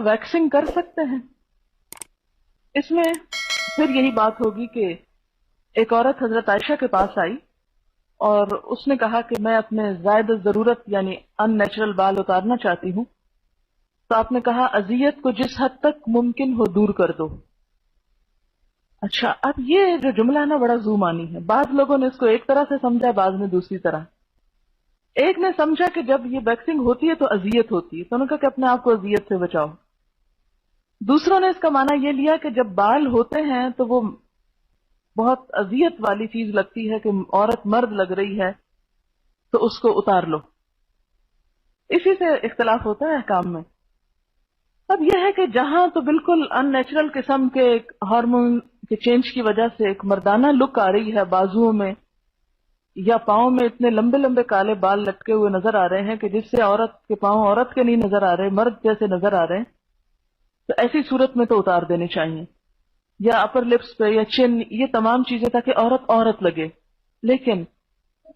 Waxing کر سکتے ہیں؟ اس میں پھر یہی بات ہوگی کہ ایک عورت حضرت عائشہ کے پاس آئی اور اس نے کہا کہ میں اپنے زائد ضرورت یعنی ان نیچرل بال اتارنا چاہتی ہوں، تو آپ نے کہا اذیت کو جس حد تک ممکن ہو دور کر دو۔ اچھا، اب یہ جو جملہ ہے نا بڑا زومانی ہے، بعض لوگوں نے اس کو ایک طرح سے سمجھا، بعض نے دوسری طرح۔ ایک نے سمجھا کہ جب یہ ویکسنگ ہوتی ہے تو اذیت ہوتی ہے، تو انہوں نے کہا کہ اپنے آپ کو اذیت سے بچاؤ۔ دوسروں نے اس کا معنی یہ لیا کہ جب بال ہوتے ہیں تو وہ بہت اذیت والی چیز لگتی ہے کہ عورت مرد لگ رہی ہے تو اس کو اتار لو۔ اسی سے اختلاف ہوتا ہے احکام میں۔ اب یہ ہے کہ جہاں تو بالکل ان نیچرل قسم کے ہارمون کے چینج کی وجہ سے ایک مردانہ لک آ رہی ہے، بازوؤں میں یا پاؤں میں اتنے لمبے لمبے کالے بال لٹکے ہوئے نظر آ رہے ہیں کہ جس سے عورت کے پاؤں عورت کے نہیں نظر آ رہے، مرد جیسے نظر آ رہے ہیں، تو ایسی صورت میں تو اتار دینے چاہیے، یا اپر لپس پہ یا چن، یہ تمام چیزیں تاکہ عورت عورت لگے۔ لیکن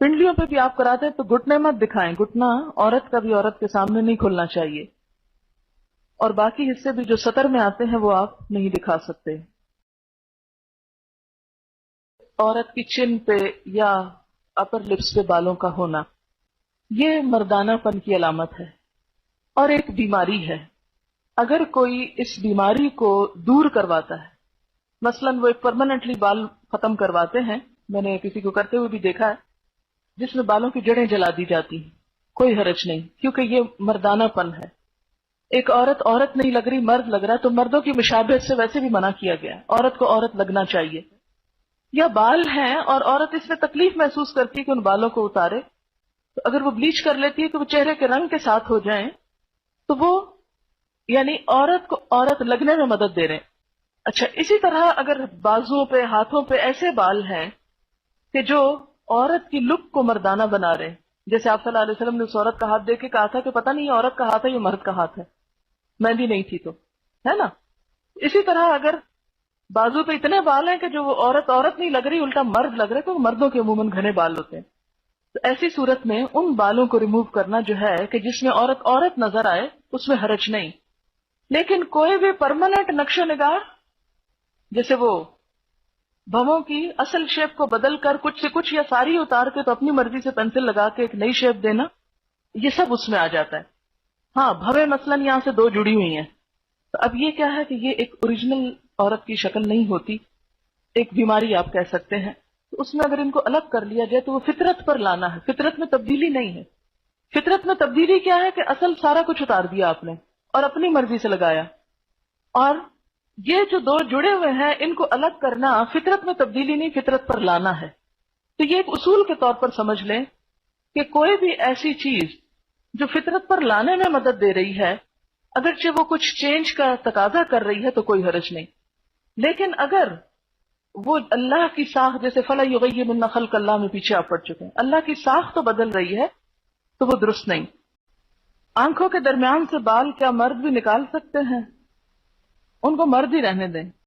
پنڈلیوں پہ بھی آپ کراتے ہیں تو گھٹنے مت دکھائیں، گھٹنا عورت کا بھی عورت کے سامنے نہیں کھلنا چاہیے، اور باقی حصے بھی جو سطر میں آتے ہیں وہ آپ نہیں دکھا سکتے۔ عورت کی چن پہ یا اپر لپس پہ بالوں کا ہونا یہ مردانہ پن کی علامت ہے اور ایک بیماری ہے۔ اگر کوئی اس بیماری کو دور کرواتا ہے، مثلا وہ ایک پرماننٹلی بال ختم کرواتے ہیں، میں نے کسی کو کرتے ہوئے بھی دیکھا ہے جس میں بالوں کی جڑیں جلا دی جاتی ہیں، کوئی حرج نہیں، کیونکہ یہ مردانہ پن ہے۔ ایک عورت عورت نہیں لگ رہی، مرد لگ رہا ہے، تو مردوں کی مشابہت سے ویسے بھی منع کیا گیا ہے، عورت کو عورت لگنا چاہیے۔ یا بال ہیں اور عورت اس میں تکلیف محسوس کرتی ہے کہ ان بالوں کو اتارے، تو اگر وہ بلیچ کر لیتی ہے کہ وہ چہرے کے رنگ کے ساتھ ہو جائیں تو وہ یعنی عورت کو عورت لگنے میں مدد دے رہے ہیں۔ اچھا، اسی طرح اگر بازوؤں پہ ہاتھوں پہ ایسے بال ہیں کہ جو عورت کی لک کو مردانہ بنا رہے ہیں، جیسے آپ صلی اللہ علیہ وسلم نے اس عورت کا ہاتھ دیکھ کے کہا تھا کہ پتہ نہیں یہ عورت کا ہاتھ ہے یہ مرد کا ہاتھ ہے، مہندی نہیں تھی تو، ہے نا؟ اسی طرح اگر بازو پہ اتنے بال ہیں کہ جو وہ عورت عورت نہیں لگ رہی، الٹا مرد لگ رہے، تو مردوں کے عموماً گھنے بال ہوتے ہیں، تو ایسی صورت میں ان بالوں کو ریموو کرنا جو ہے کہ جس میں عورت عورت نظر آئے اس میں حرج نہیں۔ لیکن کوئی بھی پرماننٹ نقش و نگار، جیسے وہ بھووں کی اصل شیپ کو بدل کر کچھ سے کچھ یا ساری اتار کے تو اپنی مرضی سے پینسل لگا کے ایک نئی شیپ دینا، یہ سب اس میں آ جاتا ہے۔ ہاں، بھویں مثلا یہاں سے دو جڑی ہوئی ہیں، تو اب یہ کیا ہے کہ یہ ایک اوریجنل عورت کی شکل نہیں ہوتی، ایک بیماری آپ کہہ سکتے ہیں، تو اس میں اگر ان کو الگ کر لیا جائے تو وہ فطرت پر لانا ہے، فطرت میں تبدیلی نہیں ہے۔ فطرت میں تبدیلی کیا ہے کہ اصل سارا کچھ اتار دیا آپ نے اور اپنی مرضی سے لگایا، اور یہ جو دو جڑے ہوئے ہیں ان کو الگ کرنا فطرت میں تبدیلی نہیں، فطرت پر لانا ہے۔ تو یہ ایک اصول کے طور پر سمجھ لیں کہ کوئی بھی ایسی چیز جو فطرت پر لانے میں مدد دے رہی ہے، اگرچہ وہ کچھ چینج کا تقاضا کر رہی ہے تو کوئی حرج نہیں، لیکن اگر وہ اللہ کی ساخت، جیسے فَلَا يُغَيِّرُنَّ خَلْقَ اللَّهِ میں پیچھے آپ پڑھ چکے ہیں، اللہ کی ساخت تو بدل رہی ہے تو وہ درست نہیں۔ آنکھوں کے درمیان سے بال کیا مرد بھی نکال سکتے ہیں؟ ان کو مرد ہی رہنے دیں۔